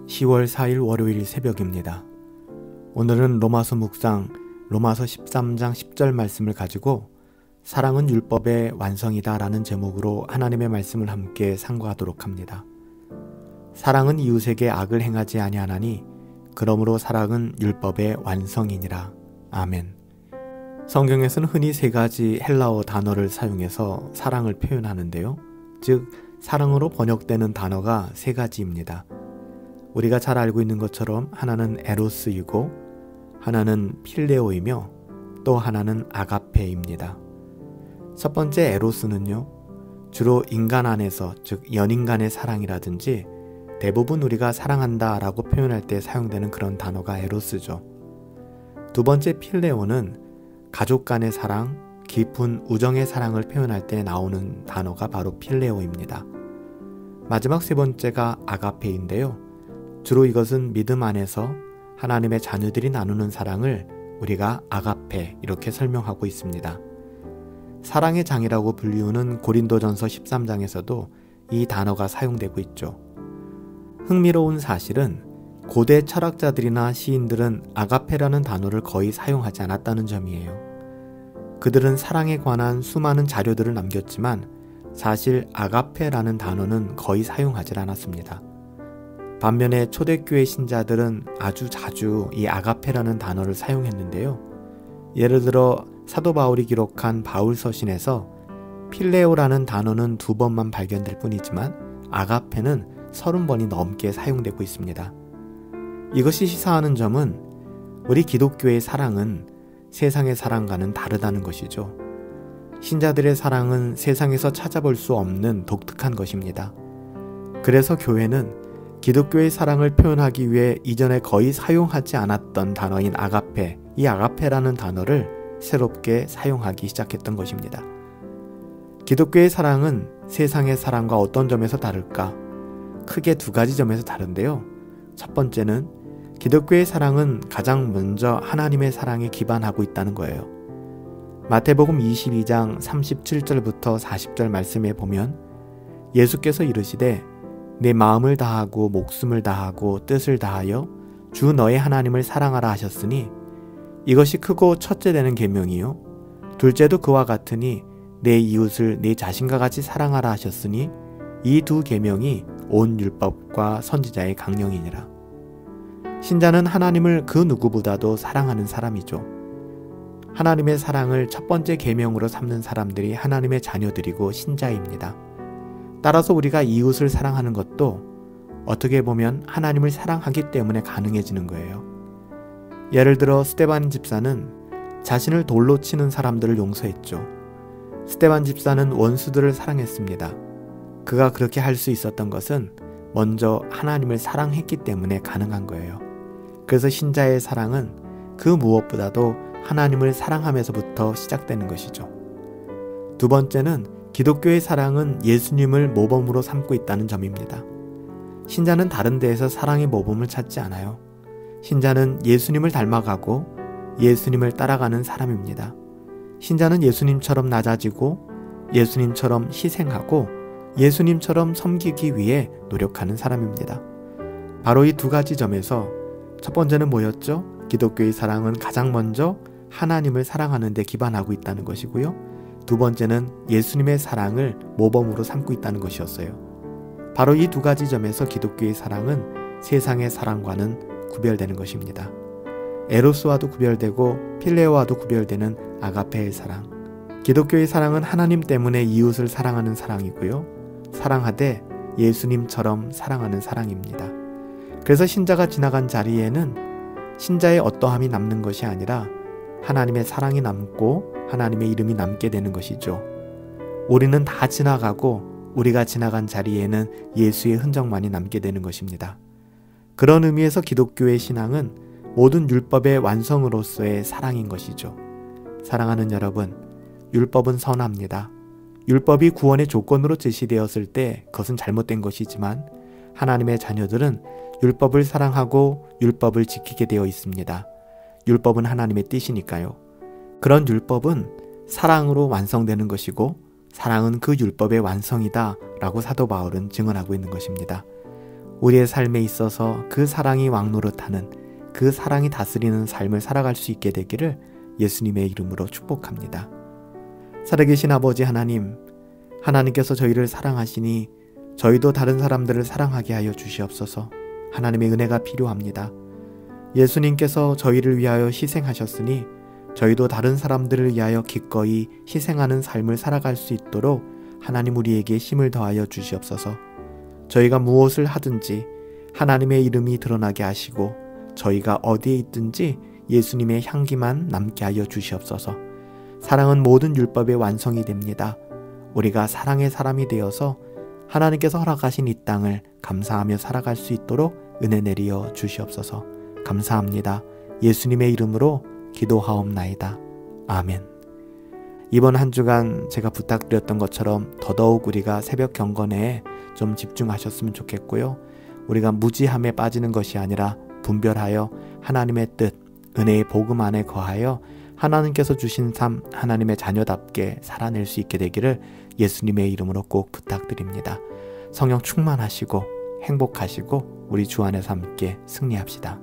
10월 4일 월요일 새벽입니다. 오늘은 로마서 묵상 로마서 13장 10절 말씀을 가지고 사랑은 율법의 완성이다 라는 제목으로 하나님의 말씀을 함께 상고하도록 합니다. 사랑은 이웃에게 악을 행하지 아니하나니 그러므로 사랑은 율법의 완성이니라. 아멘. 성경에서는 흔히 세 가지 헬라어 단어를 사용해서 사랑을 표현하는데요. 즉 사랑으로 번역되는 단어가 세 가지입니다. 우리가 잘 알고 있는 것처럼 하나는 에로스이고 하나는 필레오이며 또 하나는 아가페입니다. 첫 번째 에로스는요, 주로 인간 안에서, 즉 연인 간의 사랑이라든지 대부분 우리가 사랑한다 라고 표현할 때 사용되는 그런 단어가 에로스죠. 두 번째 필레오는 가족 간의 사랑, 깊은 우정의 사랑을 표현할 때 나오는 단어가 바로 필레오입니다. 마지막 세 번째가 아가페인데요. 주로 이것은 믿음 안에서 하나님의 자녀들이 나누는 사랑을 우리가 아가페 이렇게 설명하고 있습니다. 사랑의 장이라고 불리우는 고린도전서 13장에서도 이 단어가 사용되고 있죠. 흥미로운 사실은 고대 철학자들이나 시인들은 아가페라는 단어를 거의 사용하지 않았다는 점이에요. 그들은 사랑에 관한 수많은 자료들을 남겼지만 사실 아가페라는 단어는 거의 사용하지 않았습니다. 반면에 초대교회 신자들은 아주 자주 이 아가페라는 단어를 사용했는데요. 예를 들어 사도 바울이 기록한 바울서신에서 필레오라는 단어는 2번만 발견될 뿐이지만 아가페는 30번이 넘게 사용되고 있습니다. 이것이 시사하는 점은 우리 기독교의 사랑은 세상의 사랑과는 다르다는 것이죠. 신자들의 사랑은 세상에서 찾아볼 수 없는 독특한 것입니다. 그래서 교회는 기독교의 사랑을 표현하기 위해 이전에 거의 사용하지 않았던 단어인 아가페, 이 아가페라는 단어를 새롭게 사용하기 시작했던 것입니다. 기독교의 사랑은 세상의 사랑과 어떤 점에서 다를까? 크게 2가지 점에서 다른데요. 첫 번째는 기독교의 사랑은 가장 먼저 하나님의 사랑에 기반하고 있다는 거예요. 마태복음 22장 37절부터 40절 말씀에 보면 예수께서 이르시되 내 마음을 다하고 목숨을 다하고 뜻을 다하여 주 너의 하나님을 사랑하라 하셨으니 이것이 크고 첫째 되는 계명이요 둘째도 그와 같으니 내 이웃을 내 자신과 같이 사랑하라 하셨으니 이 2 계명이 온 율법과 선지자의 강령이니라. 신자는 하나님을 그 누구보다도 사랑하는 사람이죠. 하나님의 사랑을 첫 번째 계명으로 삼는 사람들이 하나님의 자녀들이고 신자입니다. 따라서 우리가 이웃을 사랑하는 것도 어떻게 보면 하나님을 사랑하기 때문에 가능해지는 거예요. 예를 들어 스데반 집사는 자신을 돌로 치는 사람들을 용서했죠. 스데반 집사는 원수들을 사랑했습니다. 그가 그렇게 할 수 있었던 것은 먼저 하나님을 사랑했기 때문에 가능한 거예요. 그래서 신자의 사랑은 그 무엇보다도 하나님을 사랑하면서부터 시작되는 것이죠. 두 번째는 기독교의 사랑은 예수님을 모범으로 삼고 있다는 점입니다. 신자는 다른 데에서 사랑의 모범을 찾지 않아요. 신자는 예수님을 닮아가고 예수님을 따라가는 사람입니다. 신자는 예수님처럼 낮아지고 예수님처럼 희생하고 예수님처럼 섬기기 위해 노력하는 사람입니다. 바로 이 2가지 점에서 첫 번째는 뭐였죠? 기독교의 사랑은 가장 먼저 하나님을 사랑하는 데 기반하고 있다는 것이고요. 두 번째는 예수님의 사랑을 모범으로 삼고 있다는 것이었어요. 바로 이 2가지 점에서 기독교의 사랑은 세상의 사랑과는 구별되는 것입니다. 에로스와도 구별되고 필레오와도 구별되는 아가페의 사랑. 기독교의 사랑은 하나님 때문에 이웃을 사랑하는 사랑이고요. 사랑하되 예수님처럼 사랑하는 사랑입니다. 그래서 신자가 지나간 자리에는 신자의 어떠함이 남는 것이 아니라 하나님의 사랑이 남고 하나님의 이름이 남게 되는 것이죠. 우리는 다 지나가고 우리가 지나간 자리에는 예수의 흔적만이 남게 되는 것입니다. 그런 의미에서 기독교의 신앙은 모든 율법의 완성으로서의 사랑인 것이죠. 사랑하는 여러분, 율법은 선합니다. 율법이 구원의 조건으로 제시되었을 때 그것은 잘못된 것이지만 하나님의 자녀들은 율법을 사랑하고 율법을 지키게 되어 있습니다. 율법은 하나님의 뜻이니까요. 그런 율법은 사랑으로 완성되는 것이고 사랑은 그 율법의 완성이다 라고 사도 바울은 증언하고 있는 것입니다. 우리의 삶에 있어서 그 사랑이 왕노릇하는, 그 사랑이 다스리는 삶을 살아갈 수 있게 되기를 예수님의 이름으로 축복합니다. 살아계신 아버지 하나님, 하나님께서 저희를 사랑하시니 저희도 다른 사람들을 사랑하게 하여 주시옵소서. 하나님의 은혜가 필요합니다. 예수님께서 저희를 위하여 희생하셨으니 저희도 다른 사람들을 위하여 기꺼이 희생하는 삶을 살아갈 수 있도록 하나님 우리에게 힘을 더하여 주시옵소서. 저희가 무엇을 하든지 하나님의 이름이 드러나게 하시고 저희가 어디에 있든지 예수님의 향기만 남게 하여 주시옵소서. 사랑은 모든 율법의 완성이 됩니다. 우리가 사랑의 사람이 되어서 하나님께서 허락하신 이 땅을 감사하며 살아갈 수 있도록 은혜 내리어 주시옵소서. 감사합니다. 예수님의 이름으로 기도하옵나이다. 아멘. 이번 한 주간 제가 부탁드렸던 것처럼 더더욱 우리가 새벽 경건에 좀 집중하셨으면 좋겠고요. 우리가 무지함에 빠지는 것이 아니라 분별하여 하나님의 뜻, 은혜의 복음 안에 거하여 하나님께서 주신 삶, 하나님의 자녀답게 살아낼 수 있게 되기를 예수님의 이름으로 꼭 부탁드립니다. 성령 충만하시고 행복하시고 우리 주 안에서 함께 승리합시다.